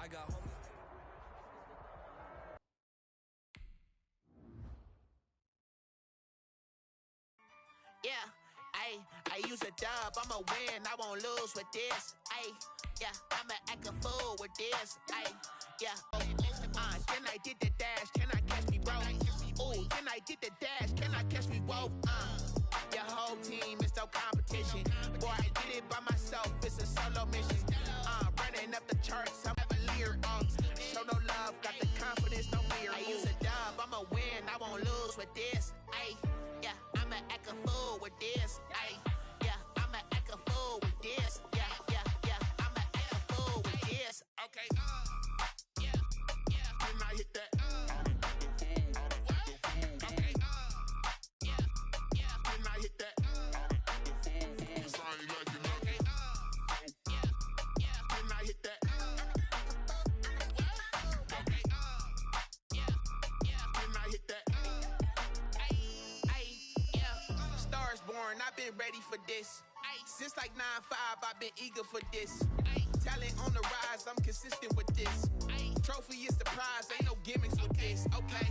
I got homies. Yeah, I use a dub, I'ma win, I won't lose with this. Yeah, I'ma act a fool with this. Yeah, then I did the dash, can I catch me, bro? Ooh, then I did the dash, can I catch me, bro? Your whole team is no competition. Boy, I did it by myself, it's a solo mission. Running up the charts, I'm ever leer. Show no love, got the confidence, no fear. I use a dub, I'ma win, I won't lose with this. Yeah, I'ma act a fool with this. Yeah, I'ma act a fool with this. Yeah, I'ma act a fool with this. Okay, yeah, then I hit that. Okay, yeah, then I hit that. Cause I ain't like it. Okay, yeah, then I hit that. Okay, yeah, then I hit that. Stars born, I've been ready for this. Since like 9-5, I've been eager for this. Talent on the rise, I'm consistent with this. Trophy is the prize, ain't no gimmicks with this. Okay,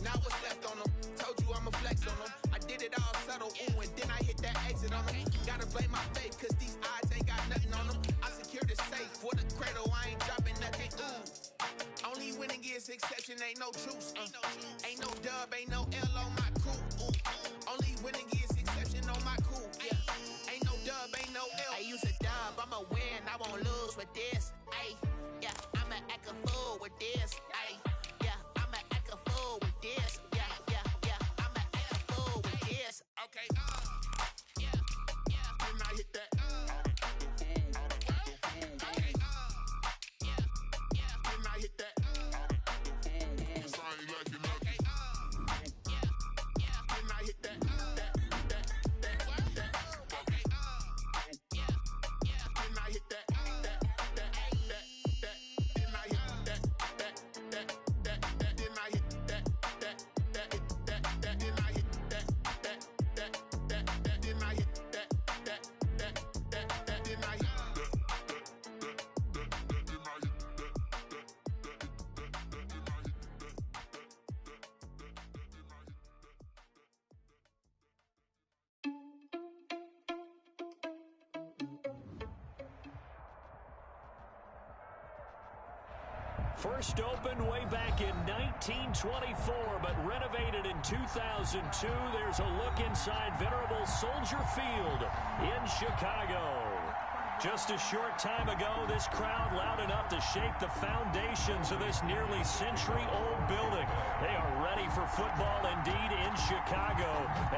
now what's left on them? Told you I'ma flex on them. I did it all subtle, ooh, and then I hit that exit on them. Gotta blame my faith, cause these odds ain't got nothing on them. I secure the safe for the cradle, I ain't dropping nothing, ooh. Only winning is exception, ain't no truce. Ain't no dub, ain't no L on my crew. Only winning is exception on my crew. Yeah, ain't no dub, ain't no L. I use a dub, I'ma win, I won't lose with this. Yeah, I'ma act a fool with this. Yeah, I'ma act a fool with this. Yeah, I'ma act a fool with this. Okay, yeah, then I hit that. Okay, yeah, then I hit that. Cause I ain't like it. Okay, yeah, then I hit that. Okay, yeah, then I hit that. First opened way back in 1924, but renovated in 2002. There's a look inside venerable Soldier Field in Chicago. Just a short time ago, this crowd loud enough to shake the foundations of this nearly century-old building. They are ready for football indeed in Chicago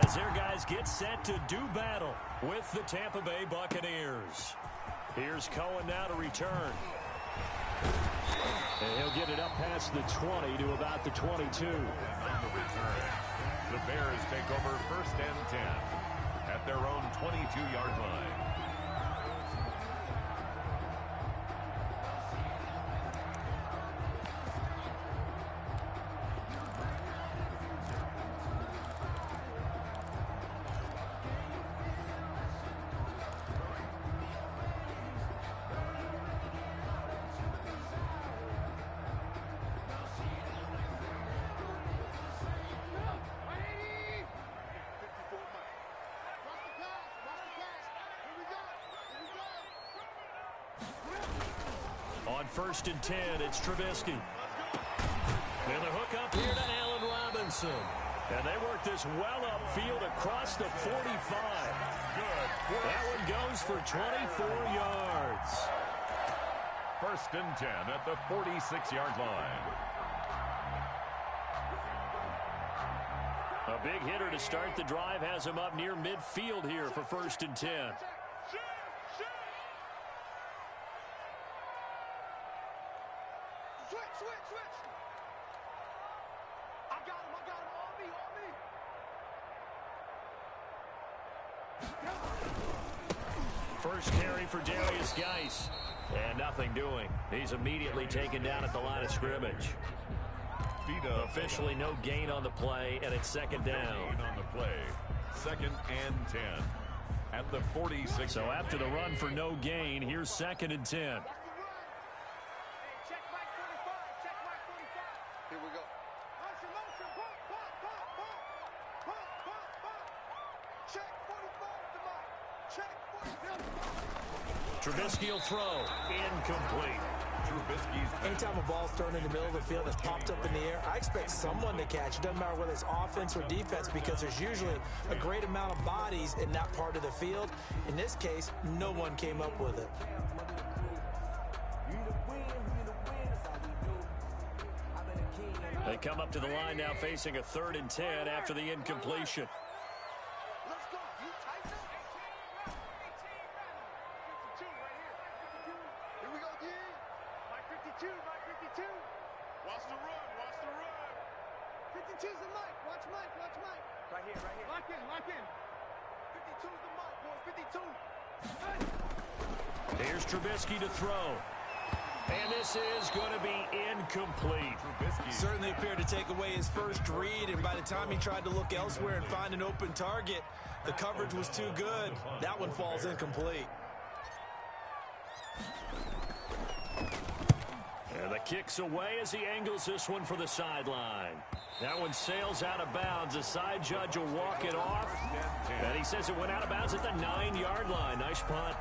as their guys get set to do battle with the Tampa Bay Buccaneers. Here's Cohen now to return. And he'll get it up past the 20 to about the 22. And on the return, the Bears take over 1st and 10 at their own 22-yard line. On 1st and 10, it's Trubisky. And the hook up here to Allen Robinson. And they work this well upfield across the 45. That one goes for 24 yards. 1st and 10 at the 46-yard line. A big hitter to start the drive has him up near midfield here for 1st and 10. First carry for Darius Geis. And nothing doing. He's immediately taken down at the line of scrimmage. Officially no gain on the play, and it's 2nd down. On the play. 2nd and 10 at the 46. So after the run for no gain, here's 2nd and 10. Check my Trubisky will throw. Incomplete. Anytime a ball's thrown in the middle of the field that's popped up in the air, I expect someone to catch. It doesn't matter whether it's offense or defense because there's usually a great amount of bodies in that part of the field. In this case, no one came up with it. They come up to the line now facing a 3rd and 10 after the incompletion. Watch the run. 52's the mic. Watch Mike. Right here. Lock in. 52's the mic, boys. 52. Here's Trubisky to throw. And this is going to be incomplete. Certainly appeared to take away his first read, and by the time he tried to look elsewhere and find an open target, the coverage was too good. That one falls incomplete. And the kick's away as he angles this one for the sideline. That one sails out of bounds. The side judge will walk it off. And he says it went out of bounds at the 9-yard line. Nice punt.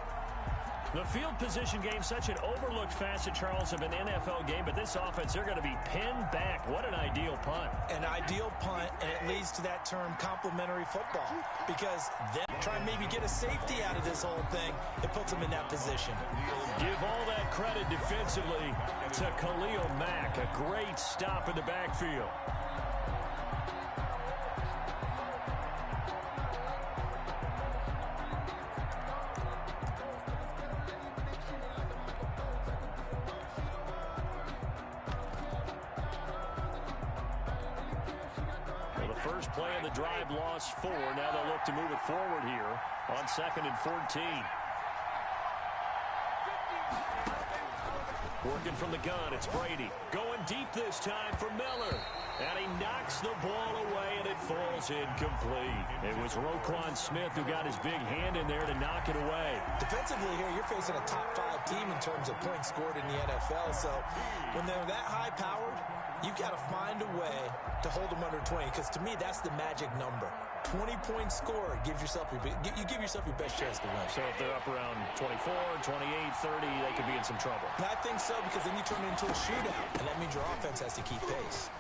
The field position game, such an overlooked facet, Charles, of an NFL game, but this offense, they're going to be pinned back. What an ideal punt. An ideal punt, and it leads to that term complementary football, because then try and maybe get a safety out of this whole thing. It puts them in that position. Give all that credit defensively to Khalil Mack. A great stop in the backfield. First play of the drive, lost 4. Now they'll look to move it forward here on 2nd and 14. Working from the gun, it's Brady. Going deep this time for Miller. And he knocks the ball away, and it falls incomplete. It was Roquan Smith who got his big hand in there to knock it away. Defensively here, you're facing a top-5 team in terms of points scored in the NFL. So when they're that high-powered, you've got to find a way to hold them under 20, because to me, that's the magic number. 20 points scored gives yourself you give yourself your best chance to win. So if they're up around 24, 28, 30, they could be in some trouble. And I think so, because then you turn it into a shootout, and that means your offense has to keep pace.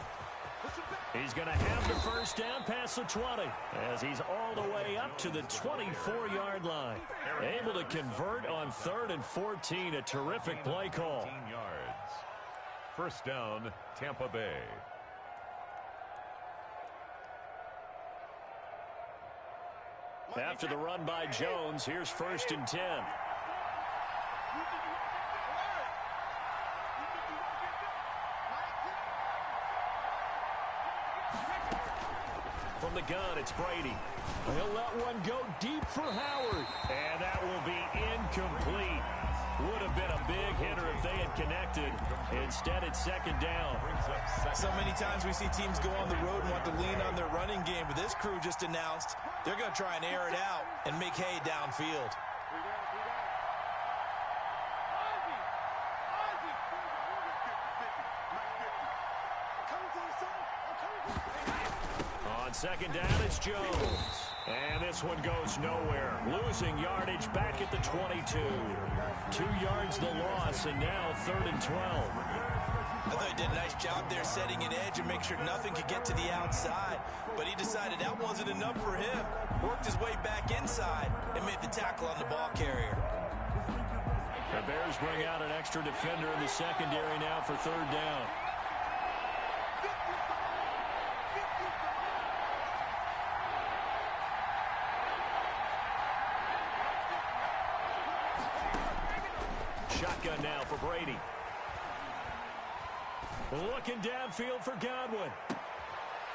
He's going to have the first down past the 20 as he's all the way up to the 24-yard line. Able to convert on 3rd and 14. A terrific play call. 15 yards. First down, Tampa Bay. After the run by Jones, here's 1st and 10. From the gun, it's Brady. He'll let one go deep for Howard. And that will be incomplete. Would have been a big hitter if they had connected. Instead, it's 2nd down. So many times we see teams go on the road and want to lean on their running game, but this crew just announced they're going to try and air it out and make hay downfield. On 2nd down, it's Jones. And this one goes nowhere. Losing yardage back at the 22. 2 yards the loss, and now 3rd and 12. I thought he did a nice job there setting an edge and make sure nothing could get to the outside. But he decided that wasn't enough for him. Worked his way back inside and made the tackle on the ball carrier. The Bears bring out an extra defender in the secondary now for 3rd down. Shotgun now for Brady. Looking downfield for Godwin.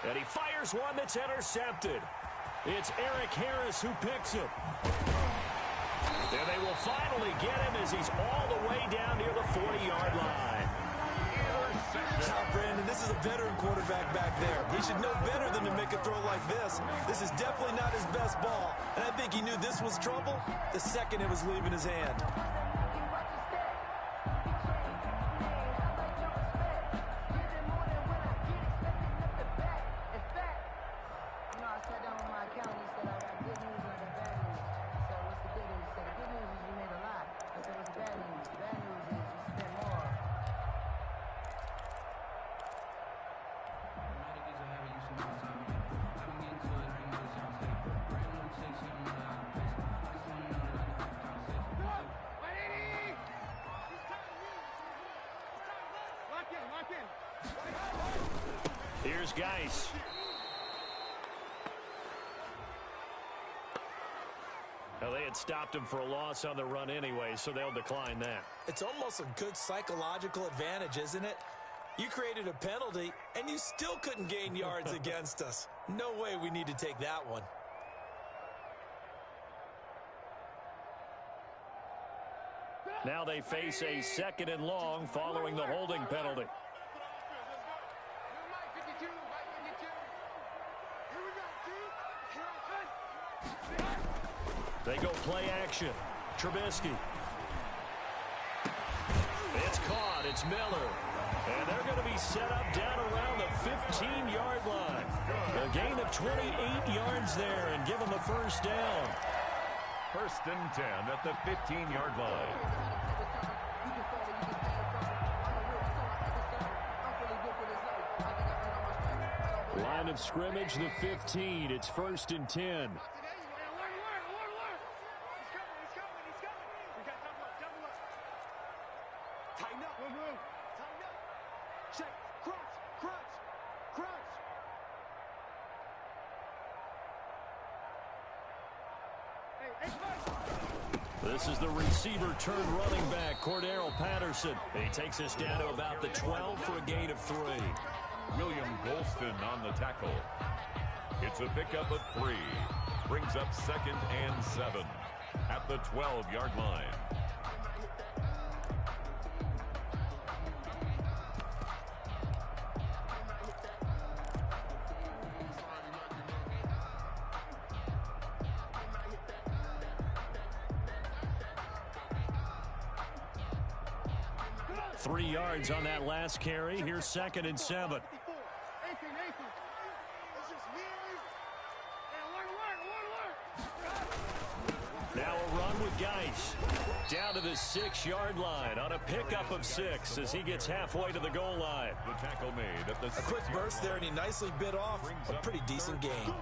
And he fires one that's intercepted. It's Eric Harris who picks it. And they will finally get him as he's all the way down near the 40-yard line. Now, Brandon, this is a veteran quarterback back there. He should know better than to make a throw like this. This is definitely not his best ball. And I think he knew this was trouble the second it was leaving his hand. Here's Geis. Well, they had stopped him for a loss on the run anyway, so they'll decline that. It's almost a good psychological advantage, isn't it? You created a penalty, and you still couldn't gain yards against us. No way we need to take that one. Now they face a 2nd and long following the holding penalty. They go play action. Trubisky. It's caught. It's Miller. And they're going to be set up down around the 15-yard line. A gain of 28 yards there and give them the first down. 1st and 10 at the 15-yard line. Line of scrimmage, the 15. It's 1st and 10. This is the receiver turned running back, Cordero Patterson. He takes us down to about the 12 for a gain of 3. William Golston on the tackle. It's a pickup of 3. Brings up 2nd and 7 at the 12-yard line. Three yards on that last carry. Here's 2nd and 7. Now a run with Geis. Down to the 6-yard line on a pickup of 6 as he gets halfway to the goal line. The tackle made at the 6-yard line. A quick burst there, and he nicely bit off a pretty decent gain.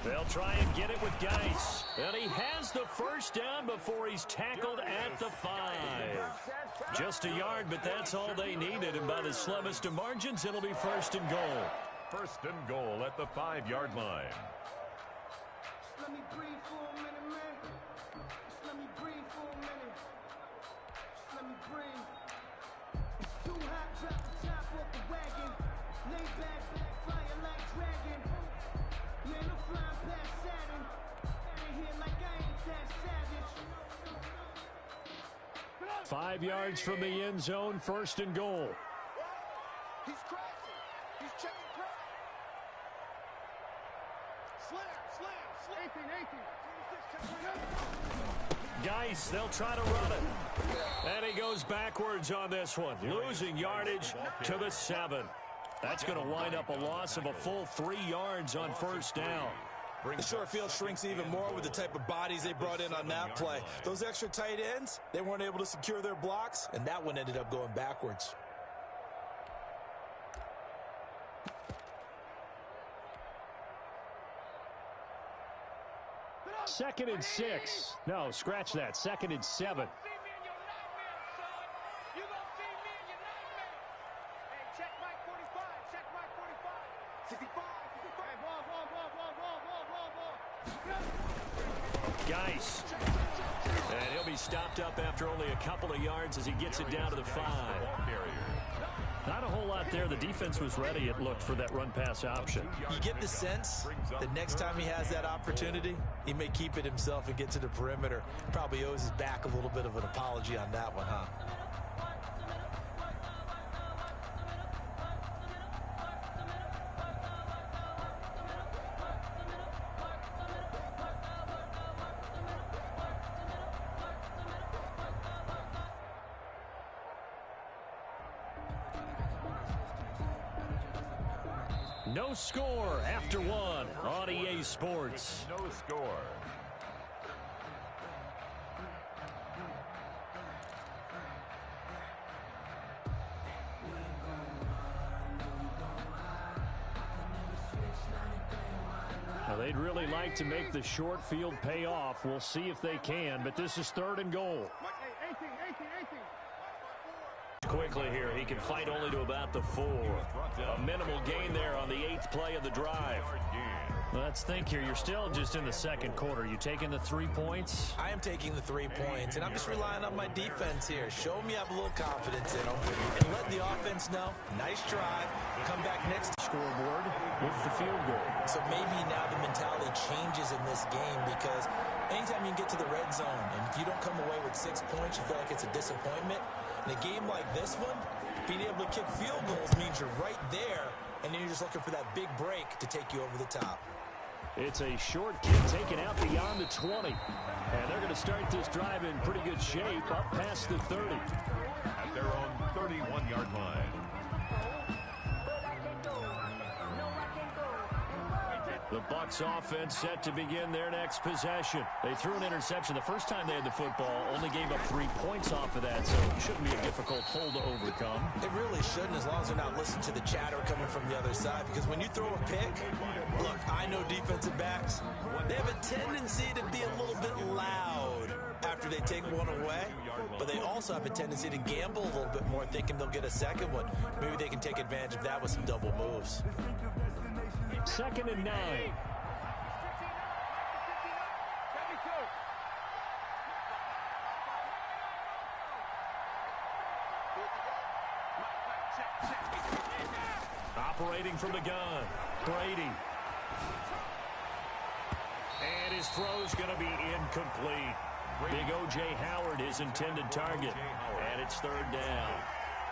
They'll try and get it with Geis. And he has the first down before he's tackled at the 5. Just a yard, but that's all they needed. And by the slimmest of margins, it'll be 1st and goal. 1st and goal at the 5-yard line. Let me breathe for a minute, man. Just let me breathe for a minute. Just let me breathe. Too hot, drop the top off the wagon. Lay back, fire like dragon. Man, I'm flying past Saturn. Out of here like I ain't that savage. 5 yards from the end zone, 1st and goal. He's crashing. He's checking crack. Slam. Nathan. Geis, they'll try to run it. And he goes backwards on this one, losing yardage to the 7. That's going to wind up a loss of a full 3 yards on 1st down. The short field shrinks even more with the type of bodies they brought in on that play. Those extra tight ends, they weren't able to secure their blocks, and that one ended up going backwards. Second and 6. No, scratch that. 2nd and 7. Geis. And he'll be stopped up after only a couple of yards as he gets it down to the 5. Not a whole lot there. The defense was ready, it looked, for that run-pass option. You get the sense that next time he has that opportunity, he may keep it himself and get to the perimeter. Probably owes his back a little bit of an apology on that one, huh? No score after 1 on EA Sports. No score. They'd really like to make the short field pay off. We'll see if they can, but this is 3rd and goal. Quickly here, he can fight only to about the 4. A minimal gain there on the 8th play of the drive. Let's think here. You're still just in the 2nd quarter. You taking the 3 points? I am taking the 3 points, and I'm just relying on my defense here. Show me I have a little confidence in them, and let the offense know, nice drive, come back next Scoreboard with the field goal. So maybe now the mentality changes in this game, because anytime you can get to the red zone, and if you don't come away with 6 points, you feel like it's a disappointment. In a game like this one, being able to kick field goals means you're right there, and then you're just looking for that big break to take you over the top. It's a short kick taken out beyond the 20. And they're going to start this drive in pretty good shape up past the 30. At their own 31-yard line. The Bucs offense set to begin their next possession. They threw an interception the first time they had the football, only gave up 3 points off of that, so it shouldn't be a difficult hole to overcome. It really shouldn't, as long as they're not listening to the chatter coming from the other side, because when you throw a pick, look, I know defensive backs, they have a tendency to be a little bit loud after they take one away, but they also have a tendency to gamble a little bit more, thinking they'll get a second one. Maybe they can take advantage of that with some double moves. 2nd and 9. Operating from the gun, Brady. And his throw's going to be incomplete. Big O.J. Howard, his intended target. And it's 3rd down.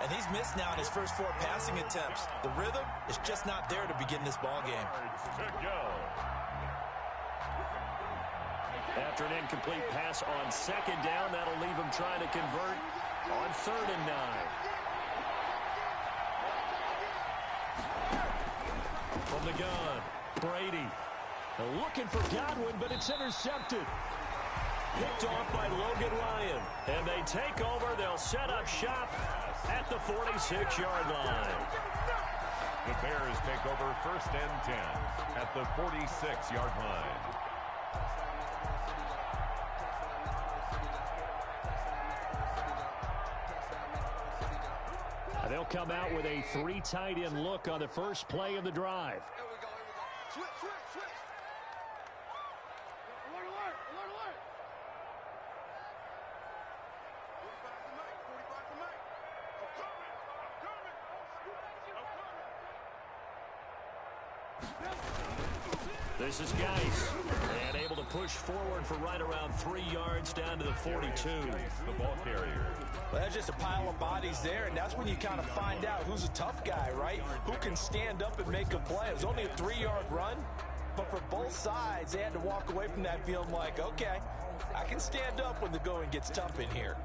And he's missed now in his first 4 passing attempts. The rhythm is just not there to begin this ball game. After an incomplete pass on 2nd down, that'll leave him trying to convert on 3rd and 9. From the gun, Brady. Looking for Godwin, but it's intercepted. Picked off by Logan Ryan. And they take over. They'll set up shop at the 46-yard line. The Bears take over 1st and 10 at the 46-yard line. They'll come out with a 3 tight end look on the first play of the drive. Switch. Alert. Alert. 45 to Mike. This is Geis, and able to push forward for right around 3 yards down to the 42. The ball carrier. Well, that's just a pile of bodies there, and that's when you kind of find out who's a tough guy, right? Who can stand up and make a play. It was only a 3-yard run, but for both sides, they had to walk away from that feeling like, okay, I can stand up when the going gets tough in here.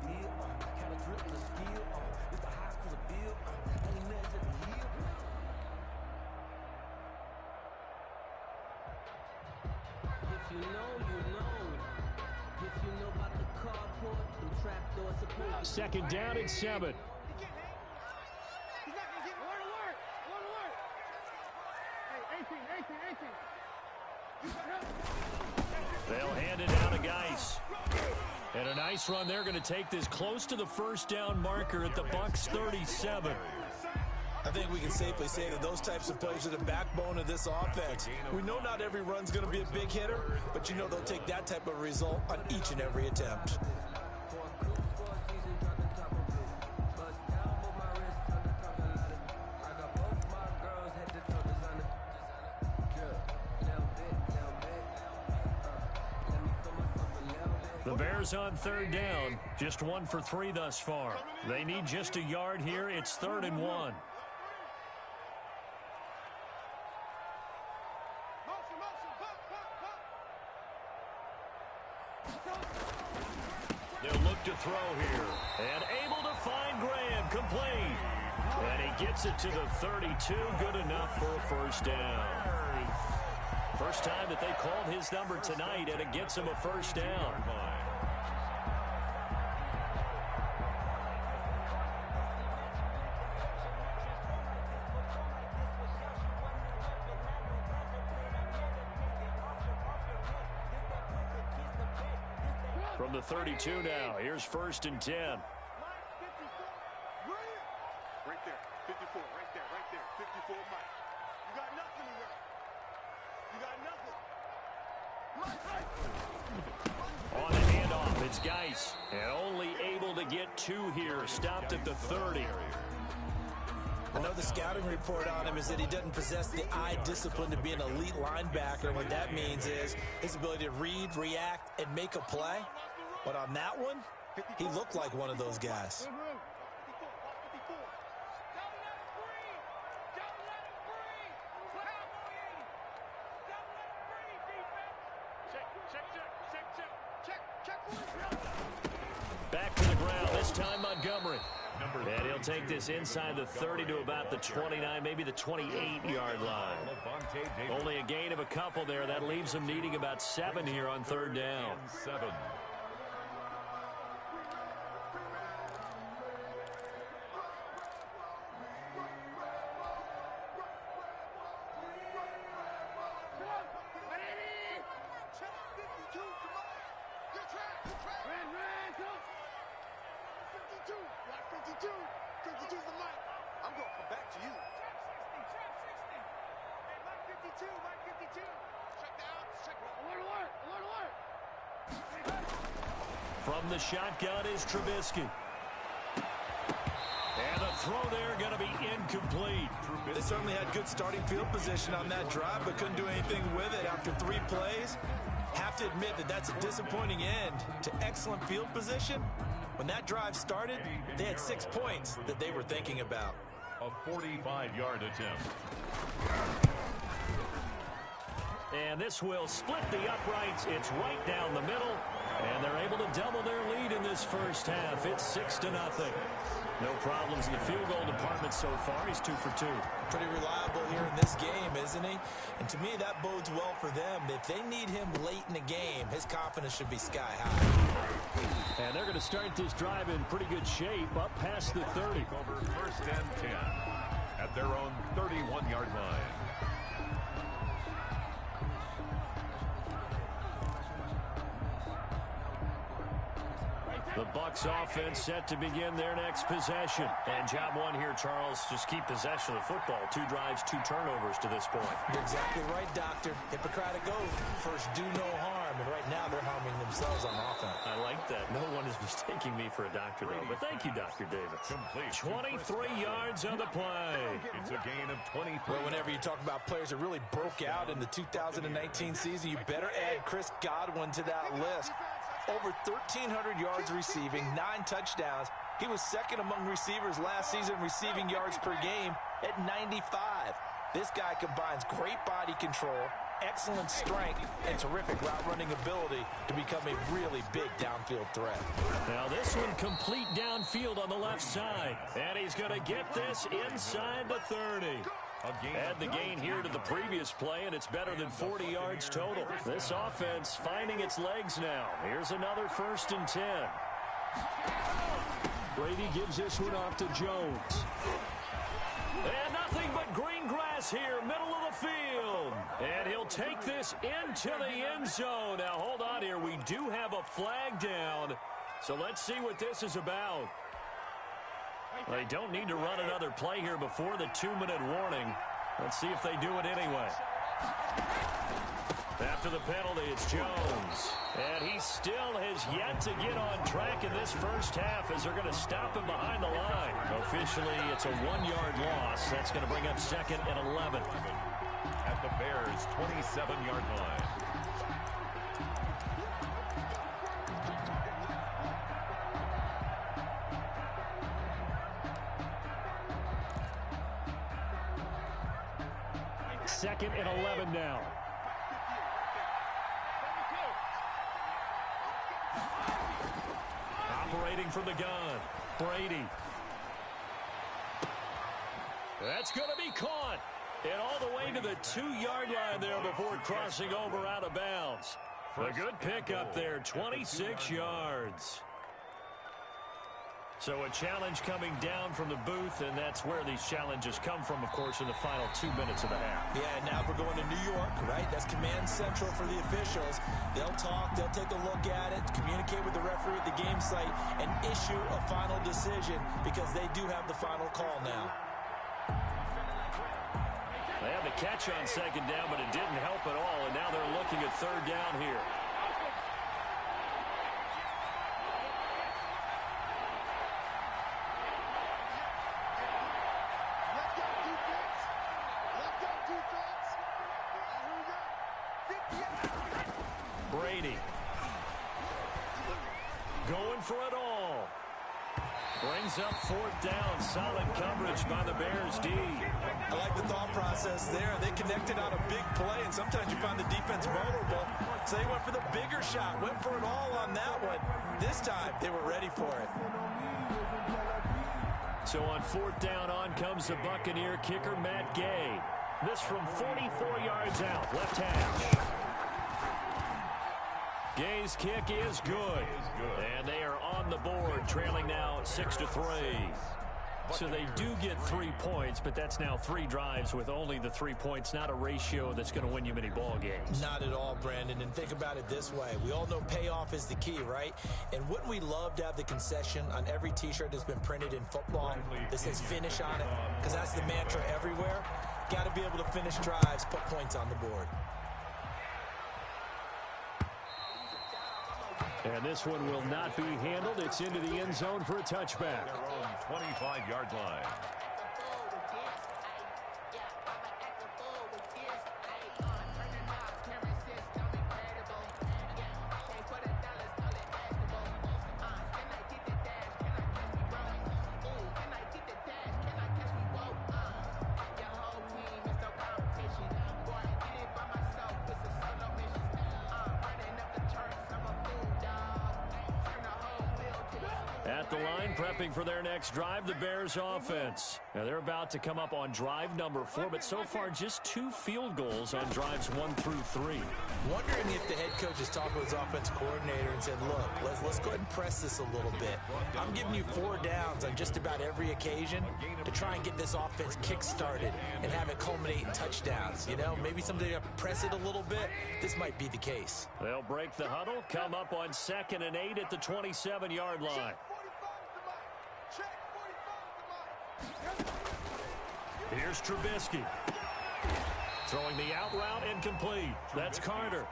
Second down and 7. They'll hand it down to Geis. And a nice run. They're going to take this close to the first down marker at the Bucs 37. I think we can safely say that those types of plays are the backbone of this offense. We know not every run's going to be a big hitter, but you know they'll take that type of result on each and every attempt. The Bears on 3rd down, just 1 for 3 thus far. They need just a yard here. It's 3rd and 1. They'll look to throw here. And able to find Graham, complete. And he gets it to the 32, good enough for a first down. First time that they called his number tonight, and it gets him a first down. From the 32 now, here's 1st and 10. Right there, 54, right there, 54, Mike. You got nothing to run. You got nothing. On the handoff, it's Geis. And only able to get 2 here, stopped at the 30. I know the scouting report on him is that he doesn't possess the eye discipline to be an elite linebacker. And what that means is his ability to read, react, and make a play. But on that one, he looked like one of those guys. Back to the ground, this time Montgomery. And he'll take this inside the 30 to about the 29, maybe the 28-yard line. Only a gain of a couple there. That leaves him needing about 7 here on 3rd down. 7. From the shotgun is Trubisky. And the throw there going to be incomplete. They certainly had good starting field position on that drive, but couldn't do anything with it after 3 plays. Have to admit that that's a disappointing end to excellent field position. When that drive started, they had 6 points that they were thinking about. A 45-yard attempt. And this will split the uprights. It's right down the middle. And they're able to double their lead in this first half. It's 6-0. No problems in the field goal department so far. He's 2 for 2. Pretty reliable here in this game, isn't he? And to me, that bodes well for them. If they need him late in the game, his confidence should be sky high. And they're going to start this drive in pretty good shape up past the 30. Over 1st and 10 at their own 31-yard line. The Bucs offense set to begin their next possession. And job 1 here, Charles, just keep possession of the football. 2 drives, 2 turnovers to this point. You're exactly right, Doctor. Hippocratic oath. First, do no harm. And right now, they're harming themselves on offense. I like that. No one is mistaking me for a doctor, though. But thank you, Dr. Davis. Complete. 23 yards on the play. It's a gain of 23. Well, whenever you talk about players that really broke out in the 2019 season, you better add Chris Godwin to that list. Over 1,300 yards receiving, 9 touchdowns. He was second among receivers last season receiving yards per game at 95. This guy combines great body control, excellent strength, and terrific route running ability to become a really big downfield threat. Now this one complete downfield on the left side. And he's going to get this inside the 30. Add the gain here to the previous play, and it's better than 40 yards total. This offense finding its legs now. Here's another 1st and 10. Brady gives this one off to Jones. And nothing but green grass here, middle of the field. And he'll take this into the end zone. Now, hold on here. We do have a flag down. So let's see what this is about. They don't need to run another play here before the 2-minute warning. Let's see if they do it anyway. After the penalty, it's Jones. And he still has yet to get on track in this first half as they're going to stop him behind the line. Officially, it's a 1-yard loss. That's going to bring up 2nd and 11. At the Bears' 27-yard line. Second and 11 now. Operating from the gun, Brady. That's going to be caught. And all the way to the 2-yard line there before crossing over out of bounds. A good pickup there, 26 yards. So a challenge coming down from the booth, and that's where these challenges come from, of course, in the final 2 minutes of the half. Yeah, and now we're going to New York, right? That's command central for the officials. They'll talk, they'll take a look at it, communicate with the referee at the game site, and issue a final decision because they do have the final call now. They had the catch on second down, but it didn't help at all, and now they're looking at third down here. Brady going for it all. Brings up fourth down. Solid coverage by the Bears D. I like the thought process there. They connected on a big play, and sometimes you find the defense vulnerable. So they went for the bigger shot, went for it all on that one. This time, they were ready for it. So on fourth down, on comes the Buccaneer kicker, Matt Gay. This from 44 yards out, left hash. Gay's kick is good. And they are on the board, trailing now 6-3. So they do get 3 points, but that's now 3 drives with only the 3 points, not a ratio that's going to win you many ball games. Not at all, Brandon. And think about it this way. We all know payoff is the key, right? And wouldn't we love to have the concession on every T-shirt that's been printed in football that says finish on it? Because that's the mantra everywhere. Got to be able to finish drives, put points on the board. And this one will not be handled. It's into the end zone for a touchback. Their own 25-yard line. At the line, prepping for their next drive, the Bears offense. Now they're about to come up on drive number 4, but so far just 2 field goals on drives 1 through 3. Wondering if the head coach is talking with his offense coordinator and said, look, let's go ahead and press this a little bit. I'm giving you 4 downs on just about every occasion to try and get this offense kick-started and have it culminate in touchdowns. You know, maybe someday you have to press it a little bit. This might be the case. They'll break the huddle, come up on 2nd and 8 at the 27-yard line. Here's Trubisky. Throwing the out route incomplete. That's Carter.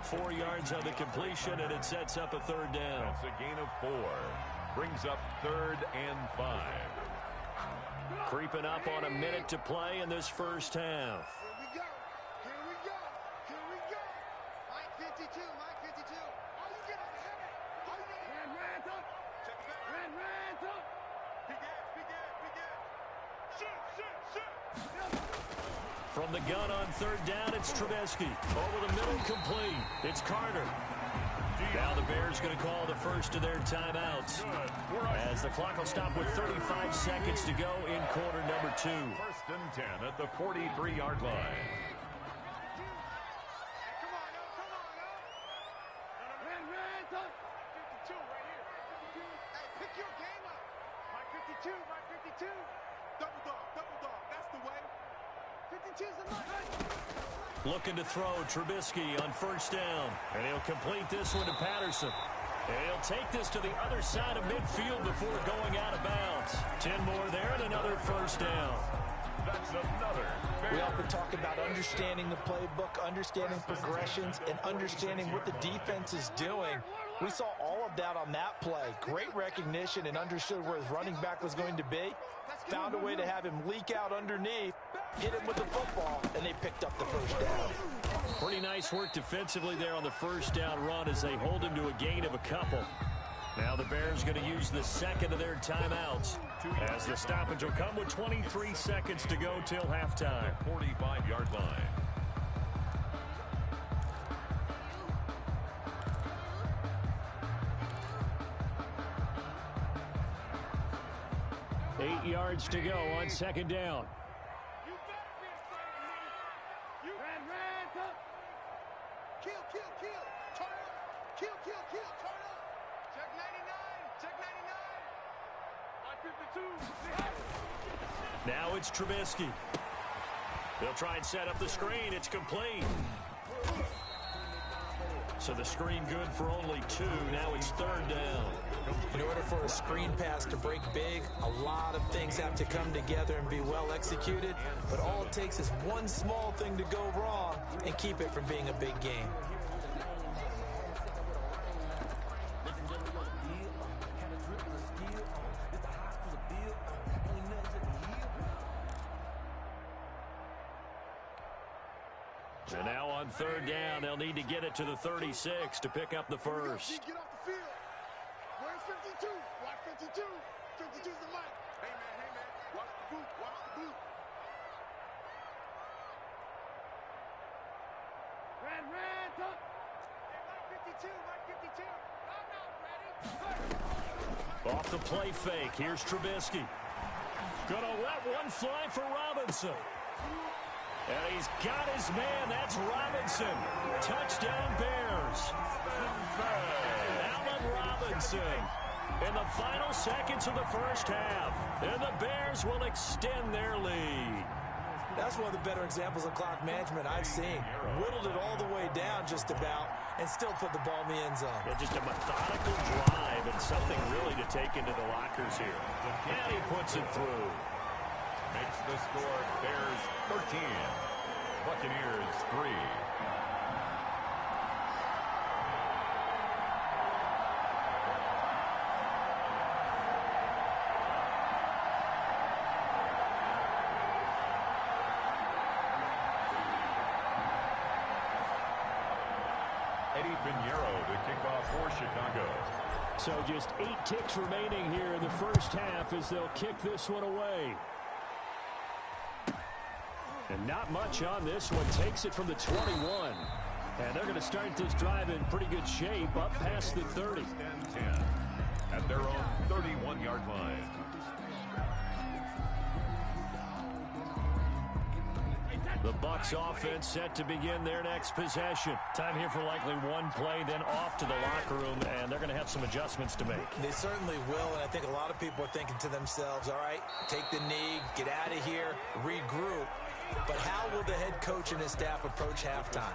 4 yards on the completion, and it sets up a third down. That's a gain of 4. Brings up 3rd and 5. Creeping up on a minute to play in this first half. Here we go. Here we go. Here we go. Mike 52. Mike 52. All you get on the head. All you get. Hands up. Check it out. Hands up. Big ass. Big ass. Big ass. Shoot. Shoot. Shoot. From the gun on third down, it's Trubisky. Over the middle, complete. It's Carter. Now the Bears going to call the first of their timeouts, as the clock will stop with 35 seconds to go in quarter number 2. 1st and 10 at the 43-yard line. Looking to throw, Trubisky on first down. And he'll complete this one to Patterson. And he'll take this to the other side of midfield before going out of bounds. 10 more there and another first down. That's another. We often talk about understanding the playbook, understanding progressions, and understanding what the defense is doing. We saw all of that on that play. Great recognition and understood where his running back was going to be. Found a way to have him leak out underneath, hit him with the football, and they picked up the first down. Pretty nice work defensively there on the first down run as they hold him to a gain of a couple. Now the Bears going to use the second of their timeouts, as the stoppage will come with 23 seconds to go till halftime. 45-yard line. Eight yards to go on second down. Kill. Turn up. Check 99. Check 99. Now it's Trubisky. They'll try and set up the screen. It's complete. So the screen good for only 2. Now it's 3rd down. In order for a screen pass to break big, a lot of things have to come together and be well executed. But all it takes is one small thing to go wrong and keep it from being a big game. And now on 3rd down, they'll need to get it to the 36 to pick up the first. Get off the field. Where's 52? Watch 52. 52's the mic. Hey, man. Watch the boot. Watch the boot. Red, up. Hey, Mike 52. Mike 52. I'm not ready. Off the play fake. Here's Trubisky. Gonna let one fly for Robinson. And he's got his man. That's Robinson. Touchdown, Bears. Allen Robinson in the final seconds of the first half. And the Bears will extend their lead. That's one of the better examples of clock management I've seen. Whittled it all the way down just about and still put the ball in the end zone. Yeah, just a methodical drive and something really to take into the lockers here. And he puts it through. Makes the score Bears 13, Buccaneers 3. Eddie Pinheiro to kick off for Chicago. So just 8 ticks remaining here in the first half as they'll kick this one away. And not much on this one. Takes it from the 21. And they're going to start this drive in pretty good shape up past the 30. 10 at their own 31-yard line. The Bucs offense set to begin their next possession. Time here for likely one play, then off to the locker room, and they're going to have some adjustments to make. They certainly will, and I think a lot of people are thinking to themselves, all right, take the knee, get out of here, regroup. But how will the head coach and his staff approach halftime?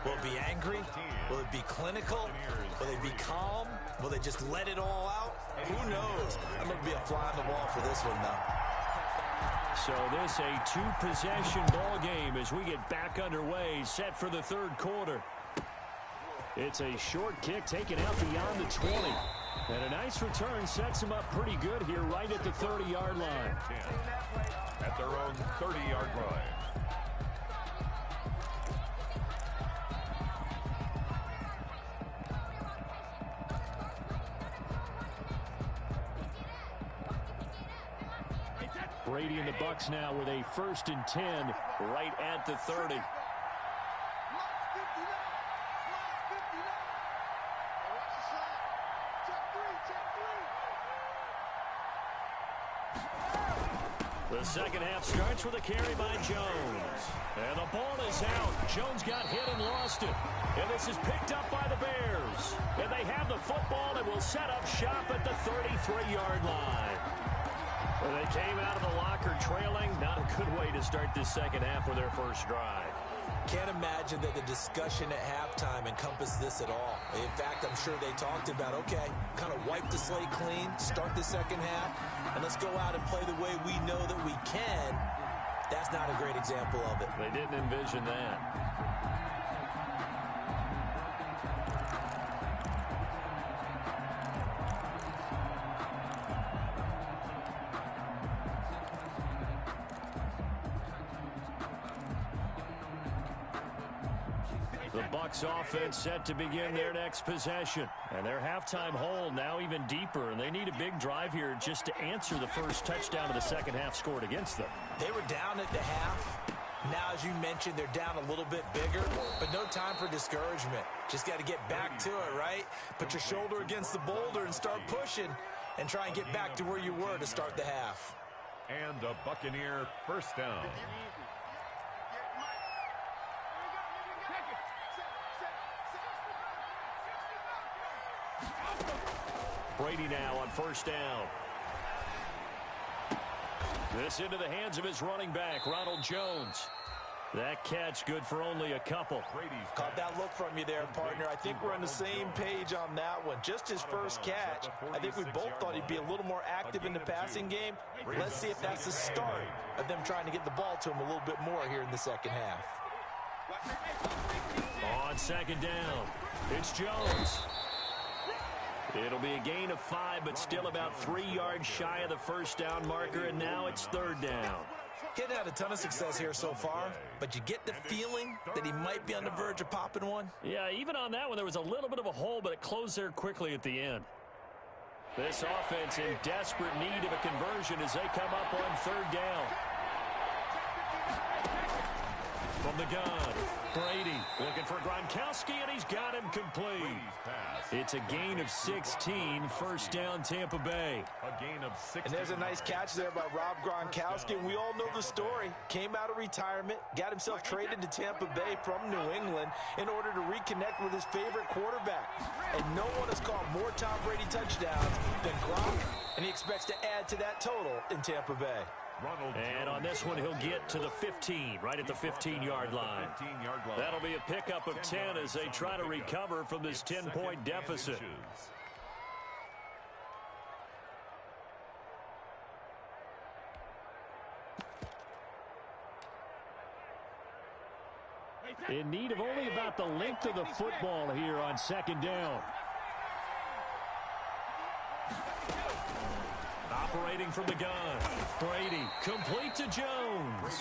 Will it be angry? Will it be clinical? Will they be calm? Will they just let it all out? Who knows? I'm going to be a fly on the wall for this one, though. So this a 2-possession ball game as we get back underway, set for the 3rd quarter. It's a short kick taken out beyond the 20. And a nice return sets him up pretty good here right at the 30-yard line. At their own 30-yard line. Brady and the Bucs now with a 1st and 10 right at the 30. The second half starts with a carry by Jones. And the ball is out. Jones got hit and lost it. And this is picked up by the Bears. And they have the football and will set up shop at the 33-yard line. They came out of the locker trailing. Not a good way to start this second half with their first drive. Can't imagine that the discussion at halftime encompassed this at all. In fact, I'm sure they talked about, okay, kind of wipe the slate clean, start the second half, and let's go out and play the way we know that we can. That's not a great example of it. They didn't envision that. The Bucs offense set to begin their next possession. And their halftime hole now even deeper. And they need a big drive here just to answer the first touchdown of the second half scored against them. They were down at the half. Now, as you mentioned, they're down a little bit bigger. But no time for discouragement. Just got to get back to it, right? Put your shoulder against the boulder and start pushing. And try and get back to where you were to start the half. And a Buccaneer first down. Brady now on first down. This into the hands of his running back, Ronald Jones. That catch good for only a couple. Caught that look from you there, partner. I think we're on the same page on that one. Just his first catch, I think we both thought he'd be a little more active in the passing game. Let's see if that's the start of them trying to get the ball to him a little bit more here in the second half. On second down, it's Jones. It'll be a gain of 5, but still about 3 yards shy of the first down marker, and now it's third down. Getting had a ton of success here so far, but you get the feeling that he might be on the verge of popping one. Yeah, even on that one, there was a little bit of a hole, but it closed there quickly at the end. This offense in desperate need of a conversion as they come up on third down. From the gun, Brady looking for Gronkowski, and he's got him complete. It's a gain of 16, first down Tampa Bay. A gain of 16. And there's a nice catch there by Rob Gronkowski, and we all know the story. Came out of retirement, got himself traded to Tampa Bay from New England in order to reconnect with his favorite quarterback. And no one has caught more Tom Brady touchdowns than Gronk, and he expects to add to that total in Tampa Bay. And on this one, he'll get to the 15, right at the 15-yard line. That'll be a pickup of 10 as they try to recover from this 10-point deficit. In need of only about the length of the football here on second down. Operating from the gun, Brady complete to Jones.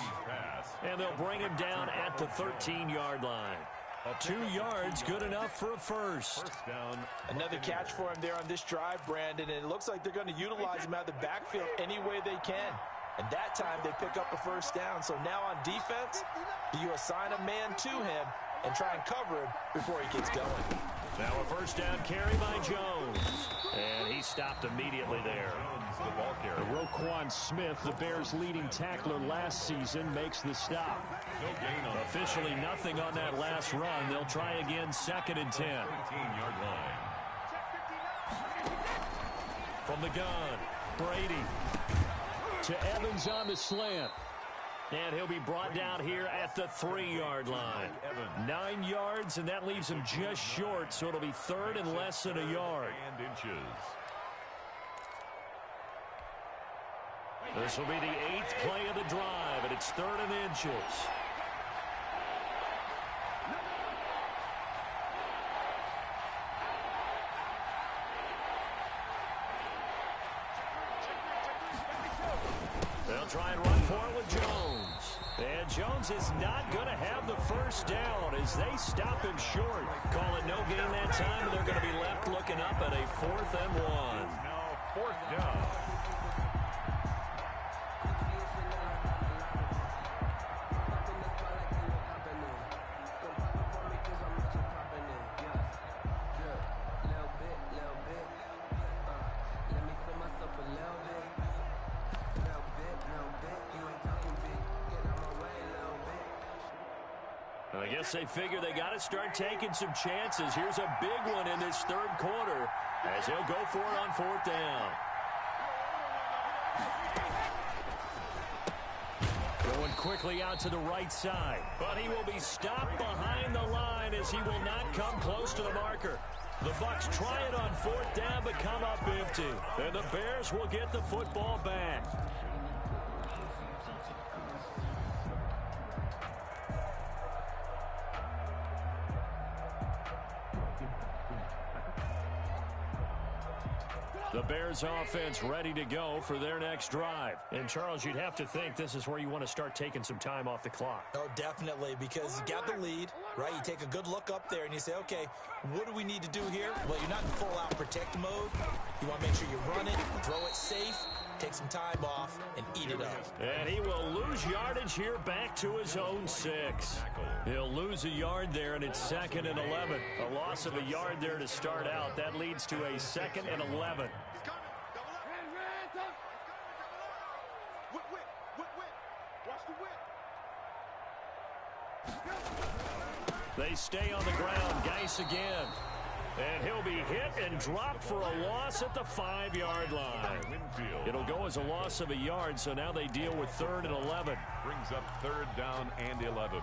And they'll bring him down at the 13-yard line. 2 yards, good enough for a first. Another catch for him there on this drive, Brandon, and it looks like they're going to utilize him out of the backfield any way they can. And that time they pick up a first down. So now on defense, you assign a man to him and try and cover him before he gets going. Now a first down carry by Jones. And he stopped immediately there. Roquan Smith, the Bears' leading tackler last season, makes the stop. Officially nothing on that last run. They'll try again, second and 10. From the gun, Brady to Evans on the slant. And he'll be brought down here at the 3-yard line. 9 yards, and that leaves him just short, so it'll be third and less than a yard. This will be the 8th play of the drive, and it's third and inches. They'll try and run for it with Jones. And Jones is not going to have the first down as they stop him short. Call it no gain that time, and they're going to be left looking up at a 4th and 1. Now 4th down. I guess they figure they got to start taking some chances. Here's a big one in this third quarter as he'll go for it on 4th down. Going quickly out to the right side, but he will be stopped behind the line as he will not come close to the marker. The Bucs try it on 4th down but come up empty, and the Bears will get the football back. The Bears offense ready to go for their next drive. And, Charles, you'd have to think this is where you want to start taking some time off the clock. Oh, definitely, because you got the lead, right? You take a good look up there and you say, okay, what do we need to do here? Well, you're not in full-out protect mode. You want to make sure you run it, throw it safe, take some time off, and eat it up. And he will lose yardage here back to his own 6. He'll lose a yard there, and it's 2nd and 11. A loss of a yard there to start out. That leads to a 2nd and 11. They stay on the ground. Geis again. And he'll be hit and dropped for a loss at the 5-yard line. It'll go as a loss of a yard, so now they deal with 3rd and 11. Brings up 3rd down and 11.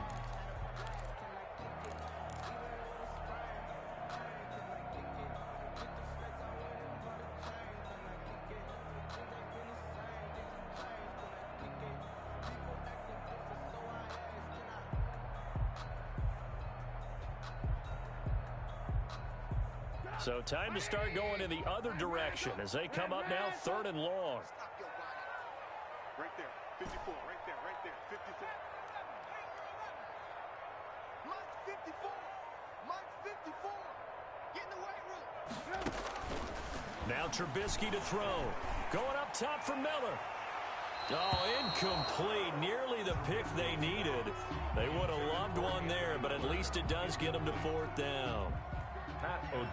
So time to start going in the other direction as they come up now 3rd and long. Right there, 54, right there, 54. Mike's 54. Mike's 54. Get in the weight room. Now Trubisky to throw. Going up top for Miller. Oh, incomplete. Nearly the pick they needed. They would have loved one there, but at least it does get them to 4th down.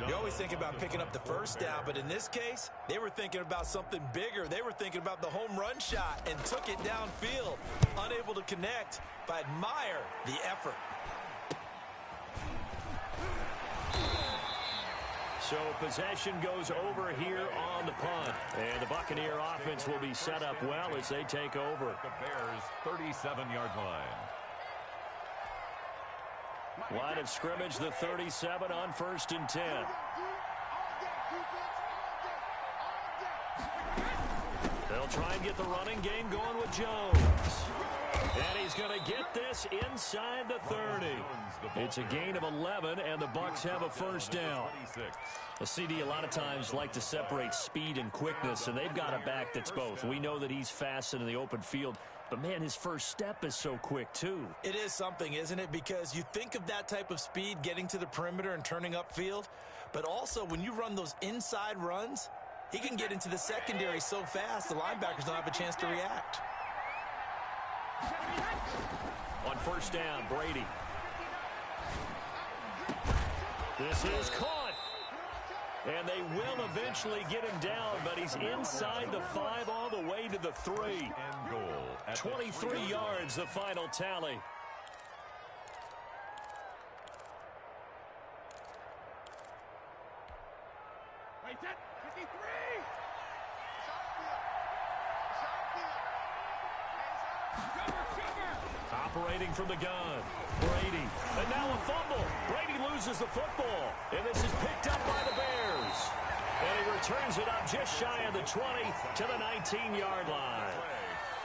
You always think about picking up the first down, but in this case, they were thinking about something bigger. They were thinking about the home run shot and took it downfield. Unable to connect, but I admire the effort. So possession goes over here on the punt. And the Buccaneer offense will be set up well as they take over. The Bears' 37-yard line. Line of scrimmage, the 37 on 1st and 10. They'll try and get the running game going with Jones. And he's going to get this inside the 30. It's a gain of 11, and the Bucs have a 1st down. A CD a lot of times like to separate speed and quickness, and they've got a back that's both. We know that he's fast in the open field, but, man, his first step is so quick, too. It is something, isn't it? Because you think of that type of speed getting to the perimeter and turning upfield, but also when you run those inside runs, he can get into the secondary so fast the linebackers don't have a chance to react. On 1st down, Brady. This is caught. And they will eventually get him down, but he's inside the 5 all the way to the 3. And goal. 23 yards, the final tally. Right there, 53. Operating from the gun, Brady. And now a fumble. Brady loses the football. And this is picked up by the Bears. And he returns it up just shy of the 20 to the 19-yard line.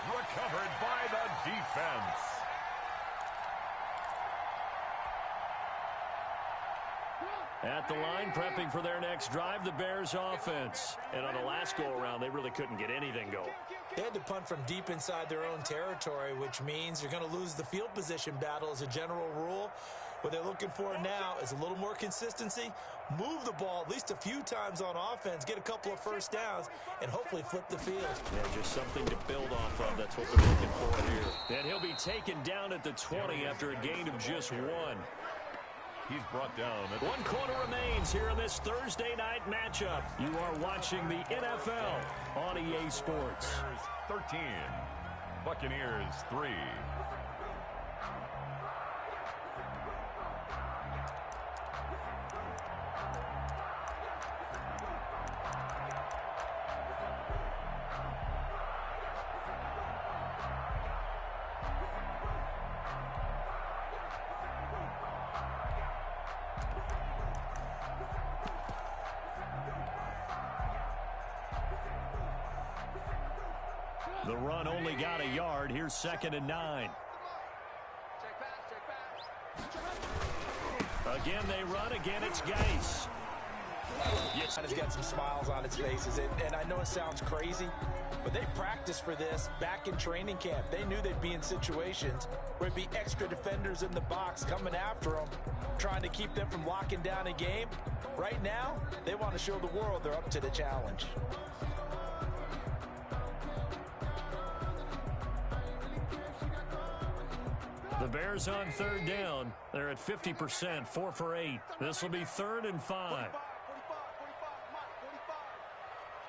Recovered by the defense. At the line, prepping for their next drive, the Bears offense. And on the last go-around, they really couldn't get anything going. They had to punt from deep inside their own territory, which means you're going to lose the field position battle as a general rule. What they're looking for now is a little more consistency, move the ball at least a few times on offense, get a couple of 1st downs, and hopefully flip the field. Yeah, just something to build off of. That's what they're looking for here. And he'll be taken down at the 20 after a gain of just 1. He's brought down. 1 quarter remains here in this Thursday night matchup. You are watching the NFL on EA Sports. 13. Buccaneers 3. The run only got a yard. Here's 2nd and 9. Again, they run. Again, it's Geis. Yes, he's got some smiles on his faces, and I know it sounds crazy, but they practiced for this back in training camp. They knew they'd be in situations where it'd be extra defenders in the box coming after them, trying to keep them from locking down a game. Right now, they want to show the world they're up to the challenge. The Bears on 3rd down. They're at 50%, 4 for 8. This will be 3rd and 5. 45.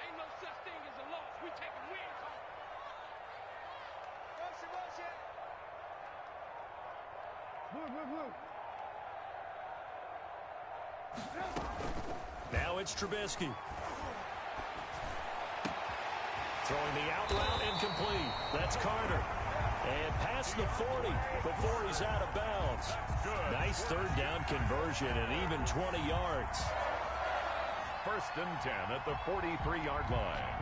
Ain't no such thing as a loss. We taking wins home. Rush it. Move. it's Trubisky. Throwing the out route incomplete. That's Carter. And past the 40 before he's out of bounds. Nice third down conversion and even 20 yards. 1st and 10 at the 43-yard line.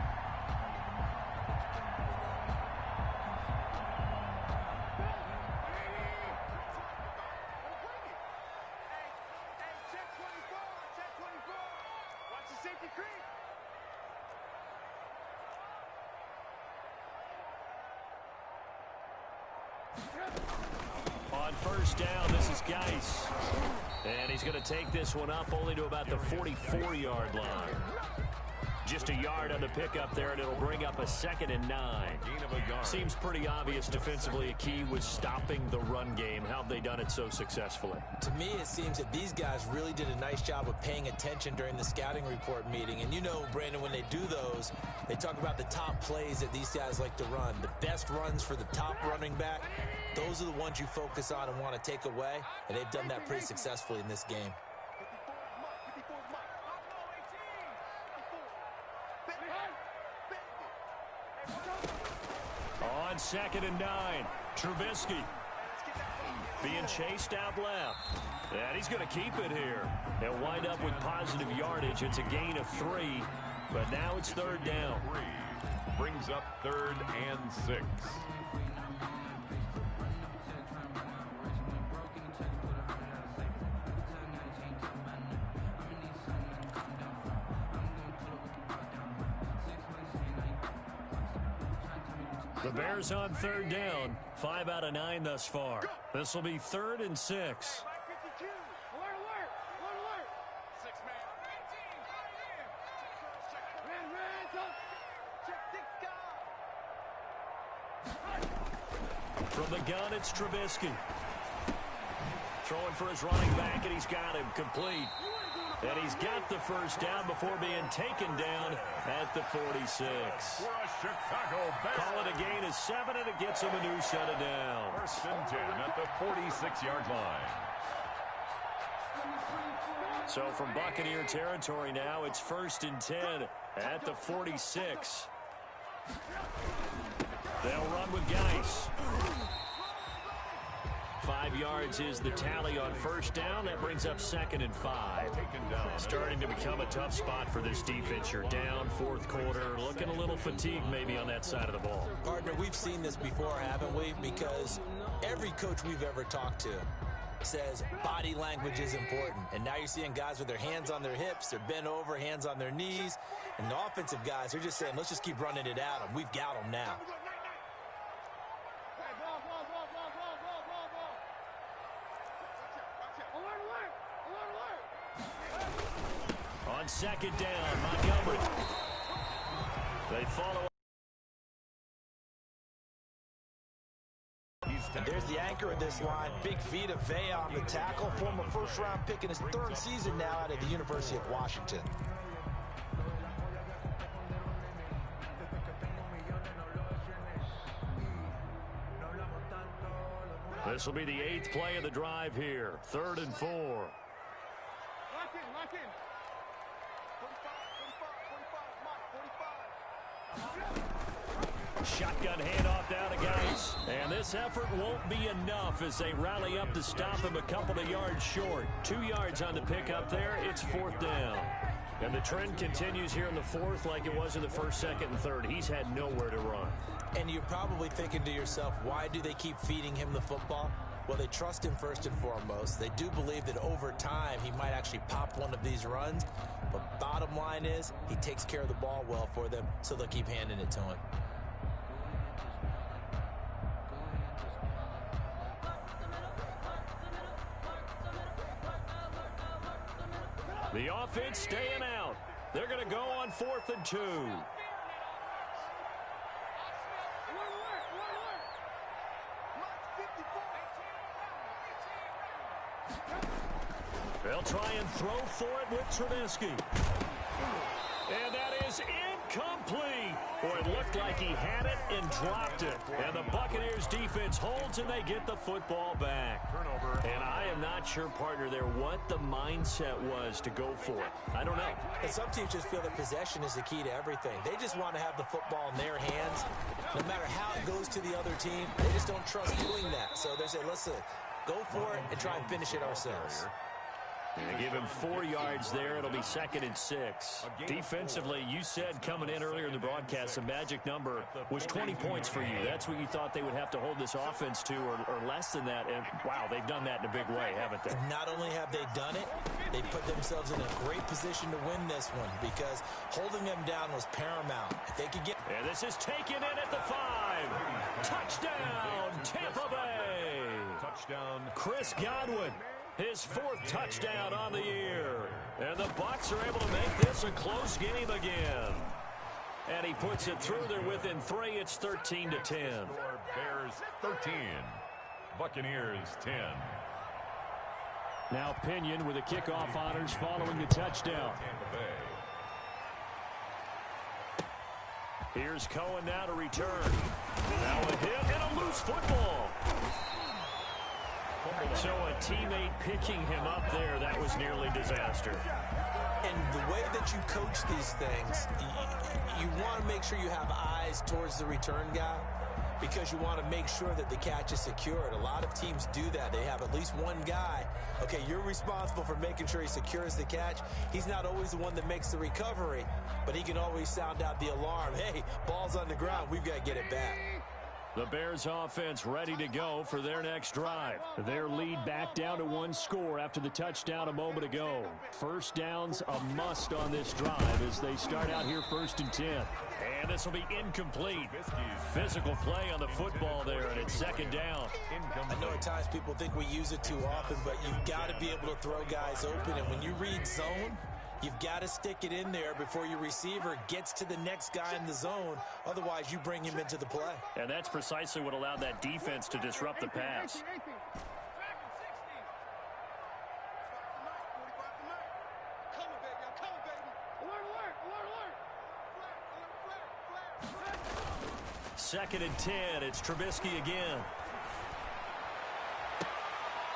On 1st down, this is Geis. And he's going to take this one up only to about the 44-yard line. Just a yard on the pickup there, and it'll bring up a 2nd and 9. Seems pretty obvious defensively a key was stopping the run game. How have they done it so successfully? To me, it seems that these guys really did a nice job of paying attention during the scouting report meeting. And you know, Brandon, when they do those, they talk about the top plays that these guys like to run. The best runs for the top running back, those are the ones you focus on and want to take away. And they've done that pretty successfully in this game. On 2nd and 9, Trubisky being chased out left. And he's going to keep it here. They'll wind up with positive yardage. It's a gain of 3, but now it's 3rd down. Brings up 3rd and 6. The Bears on 3rd down. 5 out of 9 thus far. This will be 3rd and 6. From the gun, it's Trubisky. Throwing for his running back, and he's got him complete. And he's got the 1st down before being taken down at the 46. For a Chicago Bears. Call it a gain of 7, and it gets him a new set of downs. 1st and 10 at the 46-yard line. So from Buccaneer territory now, it's 1st and 10 at the 46. They'll run with Geis. 5 yards is the tally on 1st down. That brings up 2nd and 5. Starting to become a tough spot for this defense. You're down 4th quarter. Looking a little fatigued maybe on that side of the ball. Partner, we've seen this before, haven't we? Because every coach we've ever talked to says body language is important. And now you're seeing guys with their hands on their hips, they're bent over, hands on their knees. And the offensive guys, they're just saying, let's just keep running it at them. We've got them now. On 2nd down, Montgomery. They follow. And there's the anchor of this line, Big Vita Vea on the tackle, former 1st-round pick in his 3rd season now out of the University of Washington. This will be the 8th play of the drive here. 3rd and 4. Lock in. 45. Shotgun handoff down to Geis. And this effort won't be enough as they rally up to stop him a couple of yards short. 2 yards on the pickup there. It's 4th down. And the trend continues here in the 4th like it was in the 1st, 2nd, and 3rd. He's had nowhere to run. And you're probably thinking to yourself, why do they keep feeding him the football? Well, they trust him first and foremost. They do believe that over time he might actually pop one of these runs. But bottom line is he takes care of the ball well for them, so they'll keep handing it to him. The offense staying out. They're going to go on 4th and 2. They'll try and throw for it with Trubisky. And that is Complete. Boy, it looked like he had it and dropped it. And the Buccaneers defense holds and they get the football back. Turnover. And I am not sure, partner, there what the mindset was to go for it. I don't know. And some teams just feel that possession is the key to everything. They just want to have the football in their hands. No matter how it goes to the other team, they just don't trust doing that. So they say, listen, go for it and try and finish it ourselves. They give him 4 yards there. It'll be 2nd and 6. Defensively, you said coming in earlier in the broadcast, the magic number was 20 points for you. That's what you thought they would have to hold this offense to, or less than that. And, wow, they've done that in a big way, haven't they? Not only have they done it, they put themselves in a great position to win this one because holding them down was paramount. If they could get... And this is taken in at the 5. Touchdown, Tampa Bay. Touchdown. Chris Godwin. His 4th touchdown on the year. And the Bucs are able to make this a close game again. And he puts it through. They're within 3. It's 13-10. Bears 13. Buccaneers 10. Now Pinion with the kickoff honors following the touchdown. Tampa Bay. Here's Cohen now to return. Now a hit and a loose football. So a teammate picking him up there, that was nearly disaster. And the way that you coach these things, you want to make sure you have eyes towards the return guy because you want to make sure that the catch is secured. A lot of teams do that. They have at least one guy. Okay, you're responsible for making sure he secures the catch. He's not always the one that makes the recovery, but he can always sound out the alarm. Hey, ball's on the ground. We've got to get it back. The Bears offense ready to go for their next drive. Their lead back down to 1 score after the touchdown a moment ago. First down's a must on this drive as they start out here 1st and 10. And this will be incomplete. Physical play on the football there, and it's 2nd down. I know at times people think we use it too often, but you've got to be able to throw guys open. And when you read zone, you've got to stick it in there before your receiver gets to the next guy in the zone. Otherwise, you bring him into the play. And that's precisely what allowed that defense to disrupt the pass. Second and 10. It's Trubisky again.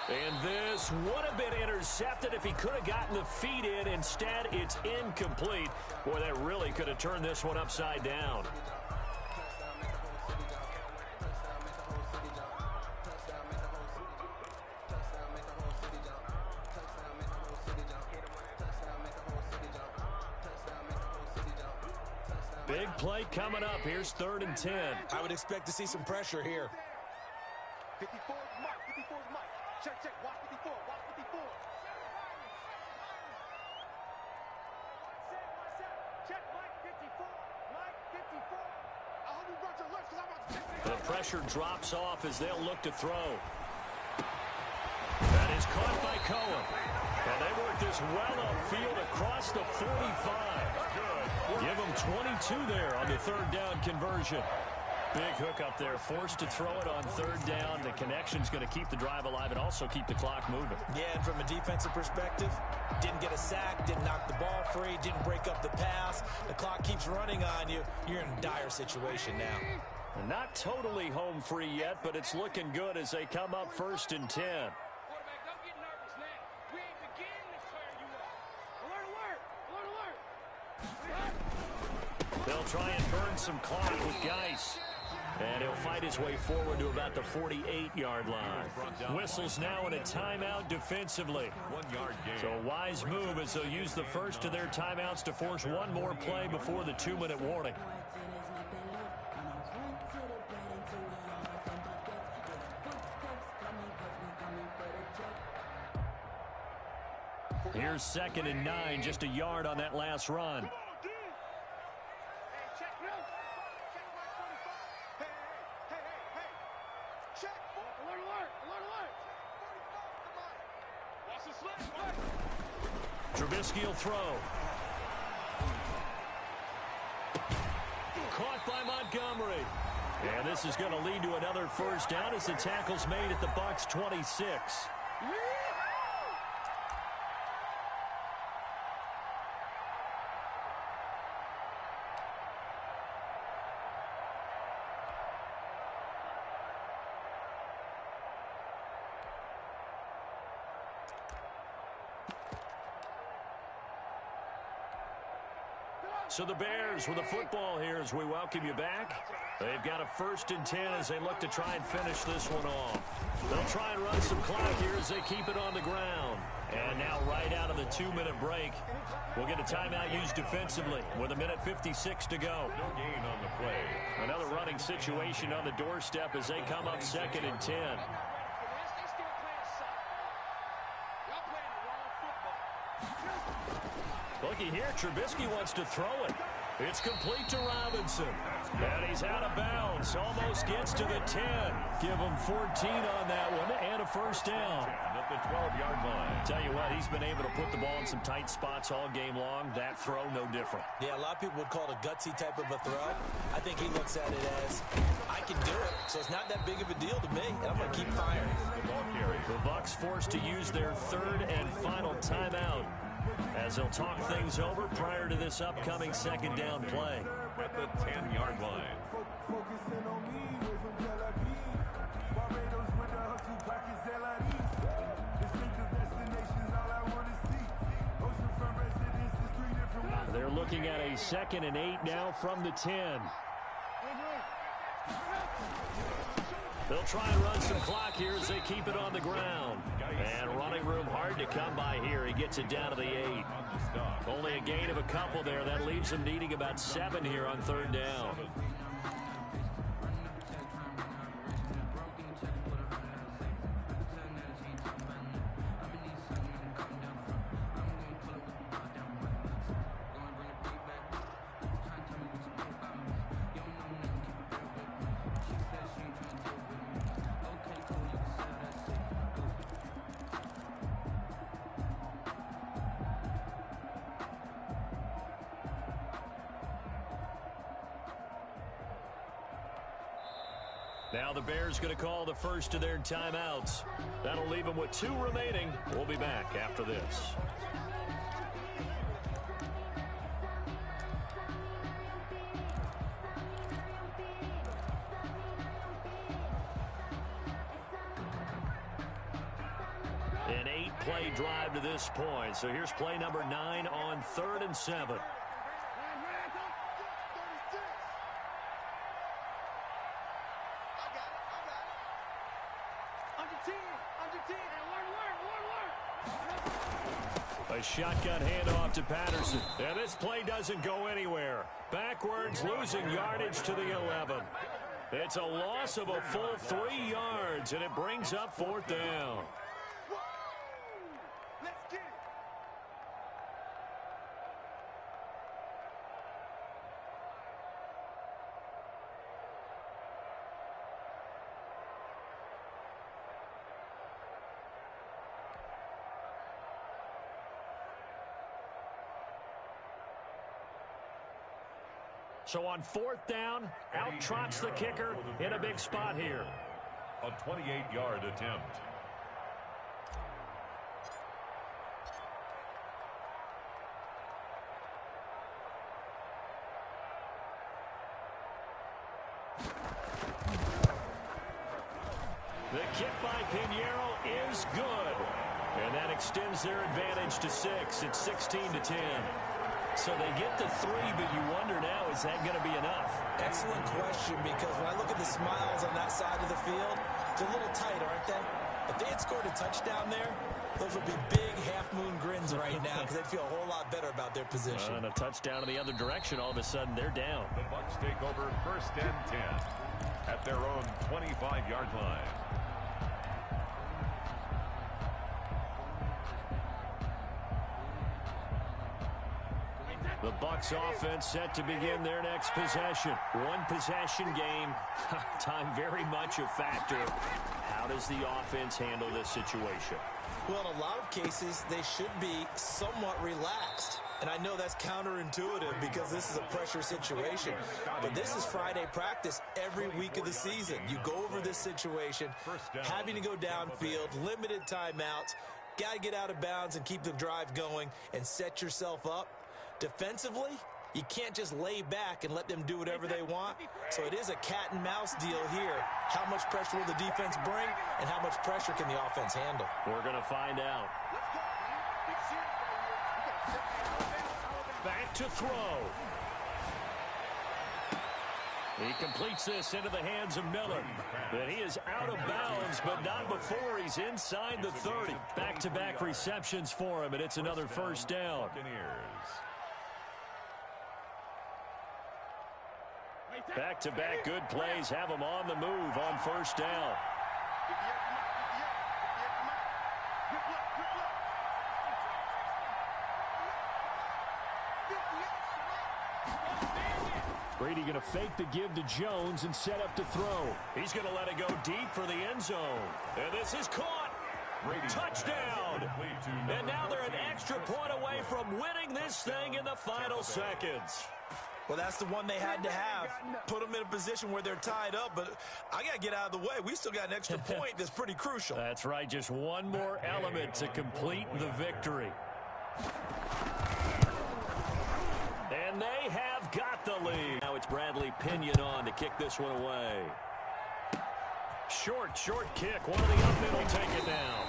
And this would have been intercepted if he could have gotten the feet in. Instead, it's incomplete. Boy, that really could have turned this one upside down. Big play coming up. Here's 3rd and 10. I would expect to see some pressure here. 54 is Mike. 54 is Mike. Check, check. Watch 54. Watch 54. Check Mike 54. Mike 54. I hope you brought your lunch because I'm about to check this. The pressure drops off as they'll look to throw. That is caught by Cohen. And they work this well upfield across the 45. Give them 22 there on the 3rd down conversion. Big hook up there, forced to throw it on 3rd down. The connection's going to keep the drive alive and also keep the clock moving. Yeah, and from a defensive perspective, didn't get a sack, didn't knock the ball free, didn't break up the pass. The clock keeps running on you. You're in a dire situation now. Not totally home free yet, but it's looking good as they come up 1st and 10. They'll try and burn some clock with Geis. And he'll fight his way forward to about the 48-yard line. Whistles now in a timeout defensively. 1 yard gain. So a wise move as they'll use the first of their timeouts to force one more play before the 2-minute warning. Here's 2nd and 9, just a yard on that last run. Trubisky will throw. Caught by Montgomery. And this is going to lead to another 1st down as the tackle's made at the Bucs 26. So the Bears with the football here as we welcome you back. They've got a 1st and 10 as they look to try and finish this one off. They'll try and run some clock here as they keep it on the ground. And now right out of the 2-minute break, we'll get a timeout used defensively with 1:56 to go. No gain on the play. Another running situation on the doorstep as they come up 2nd and 10. Looky here, Trubisky wants to throw it. It's complete to Robinson. And he's out of bounds. Almost gets to the 10. Give him 14 on that one and a 1st down. At the 12-yard line. Tell you what, he's been able to put the ball in some tight spots all game long. That throw, no different. Yeah, a lot of people would call it a gutsy type of a throw. I think he looks at it as, I can do it, so it's not that big of a deal to me, and I'm going to keep firing. The Bucs forced to use their 3rd and final timeout as they'll talk things over prior to this upcoming 2nd down play. At the 10-yard line. They're looking at a 2nd and 8 now from the 10. They'll try and run some clock here as they keep it on the ground. And running room hard to come by here. He gets it down to the 8. Only a gain of a couple there. That leaves them needing about 7 here on 3rd down. Now the Bears going to call the first of their timeouts. That'll leave them with 2 remaining. We'll be back after this. An 8-play drive to this point. So here's play number 9 on 3rd and 7. A shotgun handoff to Patterson. And this play doesn't go anywhere. Backwards, losing yardage to the 11. It's a loss of a full 3 yards, and it brings up 4th down. Let's get it. So on 4th down, out trots the kicker in a big spot here. A 28-yard attempt. The kick by Pinheiro is good. And that extends their advantage to 6. It's 16-10. So they get to 3, but you wonder now, is that going to be enough? Excellent question, because when I look at the smiles on that side of the field, they're a little tight, aren't they? If they had scored a touchdown there, those would be big half-moon grins right now because they'd feel a whole lot better about their position. And a touchdown in the other direction, all of a sudden they're down. The Bucs take over 1st and 10 at their own 25-yard line. The Bucs offense set to begin their next possession. 1 possession game. Time very much a factor. How does the offense handle this situation? Well, in a lot of cases, they should be somewhat relaxed. And I know that's counterintuitive because this is a pressure situation. But this is Friday practice every week of the season. You go over this situation, having to go downfield, limited timeouts, got to get out of bounds and keep the drive going and set yourself up. Defensively, you can't just lay back and let them do whatever they want. So it is a cat and mouse deal here. How much pressure will the defense bring, and how much pressure can the offense handle? We're going to find out. Back to throw. He completes this into the hands of Miller. And he is out of bounds, but not before he's inside the 30. Back-to-back receptions for him, and it's another first down. Back-to-back good plays have him on the move on first down. Brady going to fake the give to Jones and set up to throw. He's going to let it go deep for the end zone. And this is caught. Touchdown. And now they're an extra point away from winning this thing in the final seconds. Well, that's the one they had to have. Put them in a position where they're tied up, but I got to get out of the way. We still got an extra point that's pretty crucial. That's right. Just one more element to complete the victory. And they have got the lead. Now it's Bradley Pinion on to kick this one away. Short kick. One of the up middle take it down.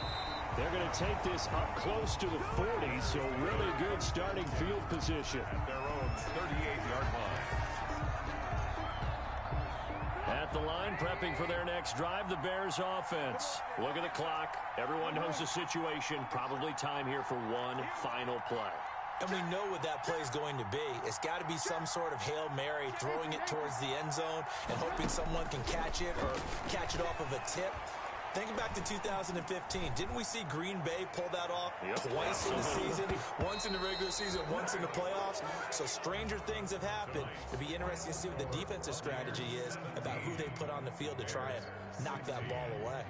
They're going to take this up close to the 40, so really good starting field position. At their own 38-yard line. At the line, prepping for their next drive, the Bears offense. Look at the clock. Everyone knows the situation. Probably time here for one final play. And we know what that play is going to be. It's got to be some sort of Hail Mary, throwing it towards the end zone and hoping someone can catch it or catch it off of a tip. Think back to 2015. Didn't we see Green Bay pull that off twice in the season? Once in the regular season, once in the playoffs. So stranger things have happened. It'll be interesting to see what the defensive strategy is about who they put on the field to try and knock that ball away.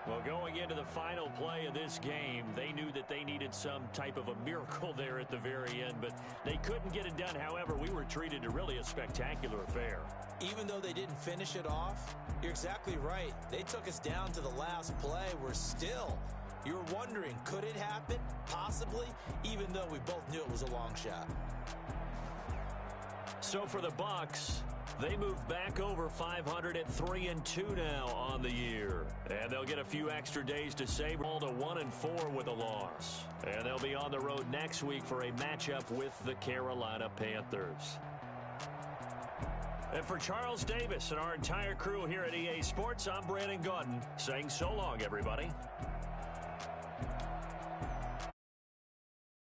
Well, going into the final play of this game, they knew that they needed some type of a miracle there at the very end, but they couldn't get it done. However, we were treated to really a spectacular affair. Even though they didn't finish it off, you're exactly right. They took us down to the last play. You were wondering, could it happen? Possibly, even though we both knew it was a long shot. So for the Bucs, they move back over 500 at 3-2 now on the year. And they'll get a few extra days to save all to 1-4 with a loss. And they'll be on the road next week for a matchup with the Carolina Panthers. And for Charles Davis and our entire crew here at EA Sports, I'm Brandon Gaudin saying so long, everybody.